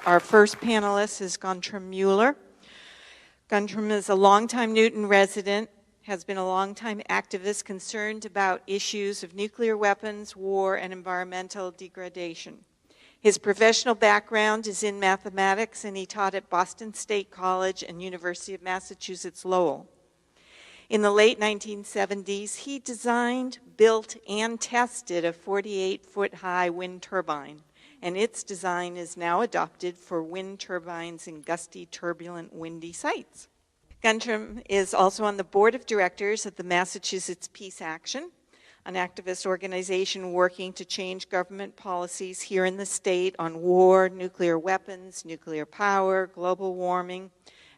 Our first panelist is Guntram Mueller. Guntram is a longtime Newton resident, has been a longtime activist concerned about issues of nuclear weapons, war, and environmental degradation. His professional background is in mathematics, and he taught at Boston State College and University of Massachusetts Lowell. In the late 1970s, he designed, built, and tested a 48-foot-high wind turbine, and its design is now adopted for wind turbines in gusty, turbulent, windy sites. Guntram is also on the board of directors of the Massachusetts Peace Action, an activist organization working to change government policies here in the state on war, nuclear weapons, nuclear power, global warming,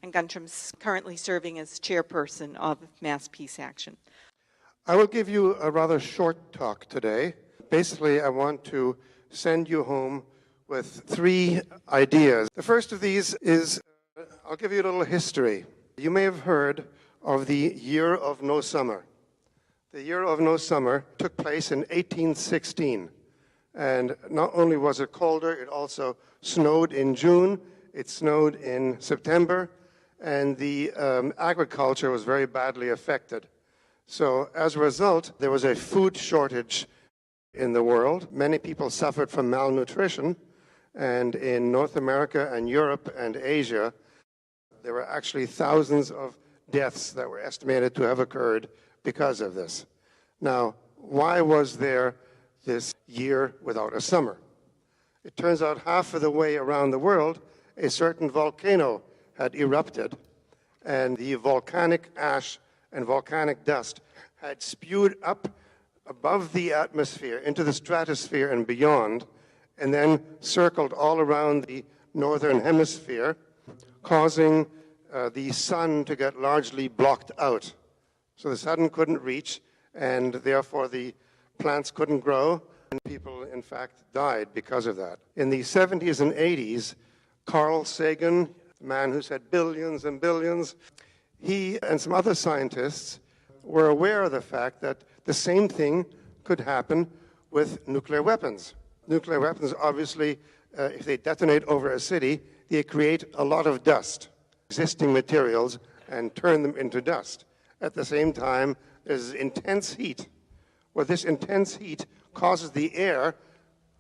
and Guntram's currently serving as chairperson of Mass Peace Action. I will give you a rather short talk today. Basically, I want to send you home with 3 ideas. The first of these is, I'll give you a little history. You may have heard of the Year of No Summer. The Year of No Summer took place in 1816. And not only was it colder, it also snowed in June, it snowed in September, and the agriculture was very badly affected. So as a result, there was a food shortage in the world. Many people suffered from malnutrition, and in North America and Europe and Asia, there were actually thousands of deaths that were estimated to have occurred because of this. Now, why was there this year without a summer? It turns out half of the way around the world, a certain volcano had erupted, and the volcanic ash and volcanic dust had spewed up above the atmosphere into the stratosphere and beyond, and then circled all around the northern hemisphere, causing the sun to get largely blocked out. So the sun couldn't reach, and therefore the plants couldn't grow, and people, in fact, died because of that. In the 70s and 80s, Carl Sagan, the man who said billions and billions, he and some other scientists were aware of the fact that the same thing could happen with nuclear weapons. Nuclear weapons, obviously, if they detonate over a city, they create a lot of dust, existing materials, and turn them into dust. At the same time, there's intense heat. Well, this intense heat causes the air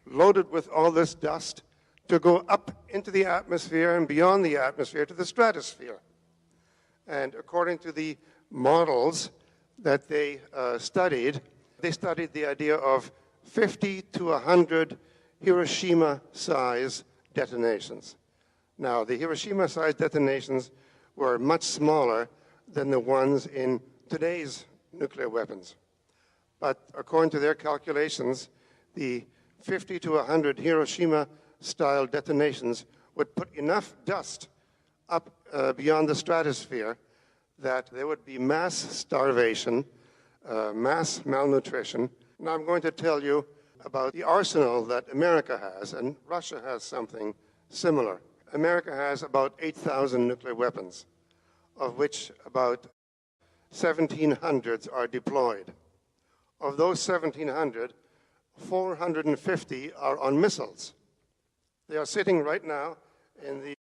loaded with all this dust to go up into the atmosphere and beyond the atmosphere to the stratosphere. And according to the models that they studied the idea of 50 to 100 Hiroshima-size detonations. Now, the Hiroshima-size detonations were much smaller than the ones in today's nuclear weapons. But according to their calculations, the 50 to 100 Hiroshima-style detonations would put enough dust up beyond the stratosphere that there would be mass starvation, mass malnutrition. Now I'm going to tell you about the arsenal that America has, and Russia has something similar. America has about 8,000 nuclear weapons, of which about 1,700 are deployed. Of those 1,700, 450 are on missiles. They are sitting right now in the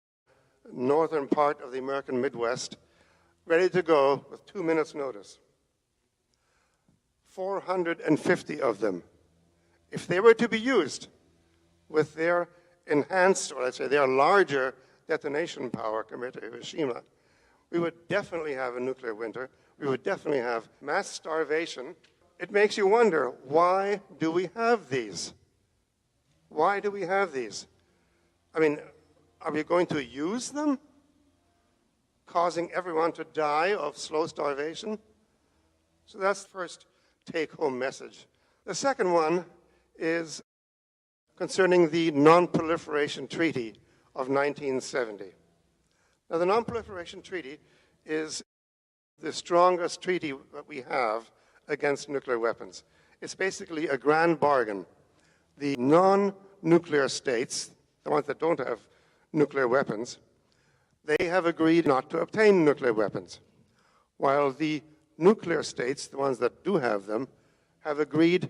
northern part of the American Midwest, ready to go with 2 minutes' notice. 450 of them. If they were to be used with their enhanced, or let's say their larger detonation power compared to Hiroshima, we would definitely have a nuclear winter. We would definitely have mass starvation. It makes you wonder, why do we have these? Why do we have these? I mean, are we going to use them, causing everyone to die of slow starvation? So that's the first take-home message. The second one is concerning the Non-Proliferation Treaty of 1970. Now, the Non-Proliferation Treaty is the strongest treaty that we have against nuclear weapons. It's basically a grand bargain. The non-nuclear states, the ones that don't have nuclear weapons, they have agreed not to obtain nuclear weapons, while the nuclear states, the ones that do have them, have agreed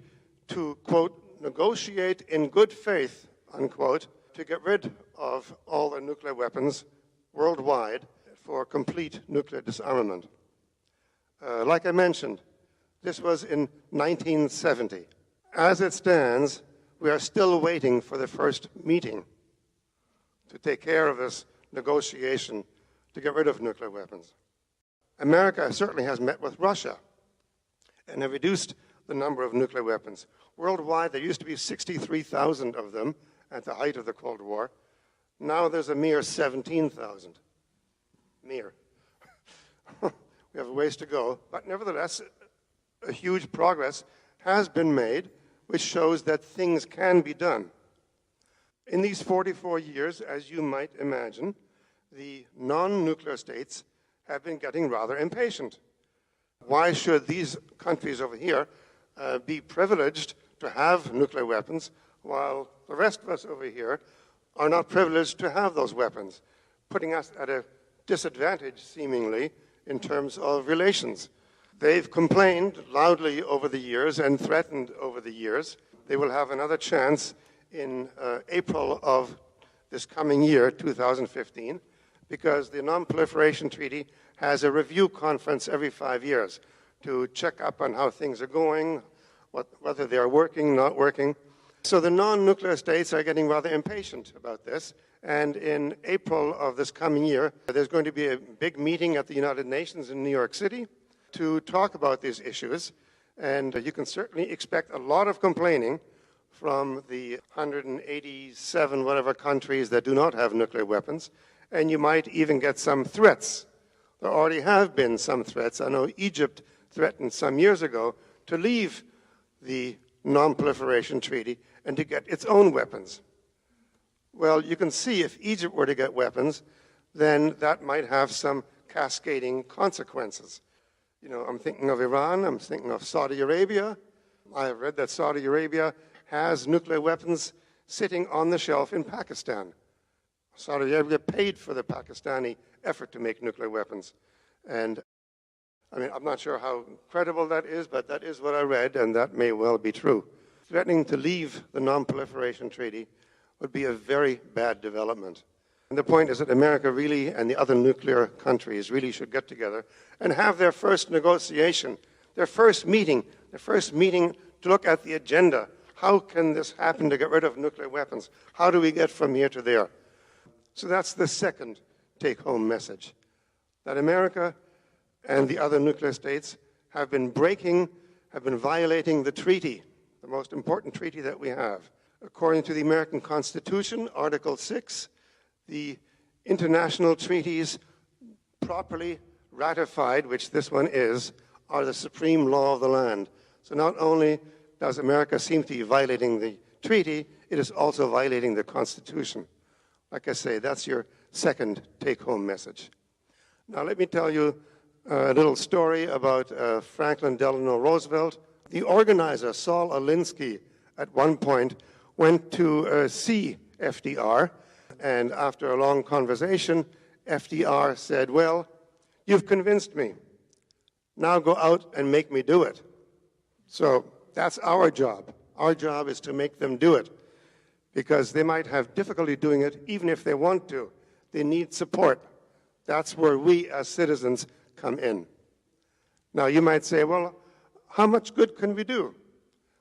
to, quote, negotiate in good faith, unquote, to get rid of all the nuclear weapons worldwide for complete nuclear disarmament. Like I mentioned, this was in 1970. As it stands, we are still waiting for the first meeting to take care of this negotiation to get rid of nuclear weapons. America certainly has met with Russia and have reduced the number of nuclear weapons. Worldwide, there used to be 63,000 of them at the height of the Cold War. Now there's a mere 17,000. Mere. We have a ways to go, but nevertheless, a huge progress has been made, which shows that things can be done. In these 44 years, as you might imagine, the non-nuclear states have been getting rather impatient. Why should these countries over here be privileged to have nuclear weapons while the rest of us over here are not privileged to have those weapons, putting us at a disadvantage, seemingly, in terms of relations? They've complained loudly over the years and threatened over the years. They will have another chance in April of this coming year, 2015, because the Non-Proliferation Treaty has a review conference every 5 years to check up on how things are going, whether they are working, not working. So the non-nuclear states are getting rather impatient about this. And in April of this coming year, there's going to be a big meeting at the United Nations in New York City to talk about these issues. And you can certainly expect a lot of complaining from the 187 whatever countries that do not have nuclear weapons. And you might even get some threats. There already have been some threats. I know Egypt threatened some years ago to leave the Non-Proliferation Treaty and to get its own weapons. Well, you can see if Egypt were to get weapons, then that might have some cascading consequences. You know, I'm thinking of Iran, I'm thinking of Saudi Arabia. I have read that Saudi Arabia has nuclear weapons sitting on the shelf in Pakistan. Saudi Arabia paid for the Pakistani effort to make nuclear weapons. And I mean, I'm not sure how credible that is, but that is what I read, and that may well be true. Threatening to leave the Non-Proliferation Treaty would be a very bad development. And the point is that America really and the other nuclear countries really should get together and have their first negotiation, their first meeting to look at the agenda. How can this happen to get rid of nuclear weapons? How do we get from here to there? So that's the second take-home message, that America and the other nuclear states have been violating the treaty, the most important treaty that we have. According to the American Constitution, Article 6, the international treaties properly ratified, which this one is, are the supreme law of the land. So not only does America seem to be violating the treaty, it is also violating the Constitution. Like I say, that's your second take-home message. Now let me tell you a little story about Franklin Delano Roosevelt. The organizer, Saul Alinsky, at one point went to see FDR, and after a long conversation, FDR said, "Well, you've convinced me. Now go out and make me do it." So that's our job. Our job is to make them do it, because they might have difficulty doing it even if they want to. They need support. That's where we as citizens come in. Now you might say, well, how much good can we do?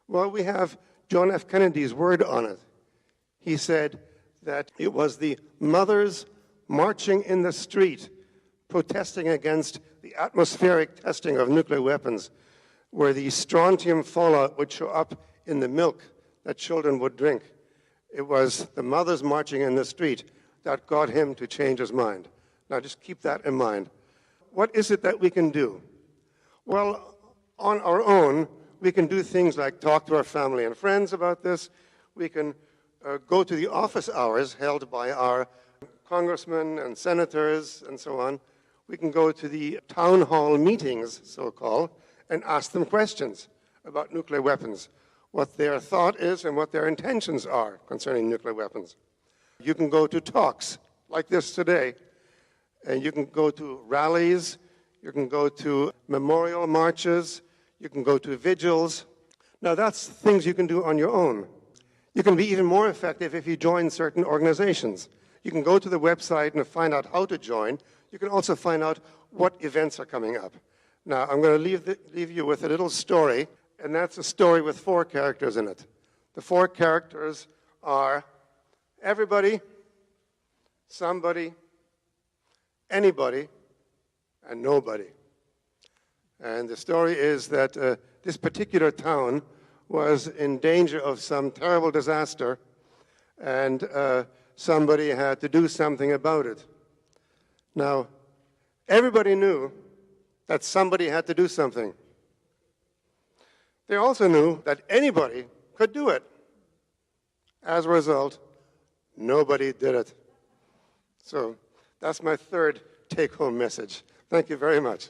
Well, we have John F. Kennedy's word on it. He said that it was the mothers marching in the street protesting against the atmospheric testing of nuclear weapons, where the strontium fallout would show up in the milk that children would drink. It was the mothers marching in the street that got him to change his mind. Now just keep that in mind. What is it that we can do? Well, on our own, we can do things like talk to our family and friends about this. We can go to the office hours held by our congressmen and senators and so on. We can go to the town hall meetings, so-called, and ask them questions about nuclear weapons, what their thought is and what their intentions are concerning nuclear weapons. You can go to talks like this today, and you can go to rallies, you can go to memorial marches, you can go to vigils. Now that's things you can do on your own. You can be even more effective if you join certain organizations. You can go to the website and find out how to join. You can also find out what events are coming up. Now, I'm going to leave you with a little story, and that's a story with 4 characters in it. The 4 characters are everybody, somebody, anybody, and nobody. And the story is that this particular town was in danger of some terrible disaster, and somebody had to do something about it. Now, everybody knew that somebody had to do something. They also knew that anybody could do it. As a result, nobody did it. So that's my third take-home message. Thank you very much.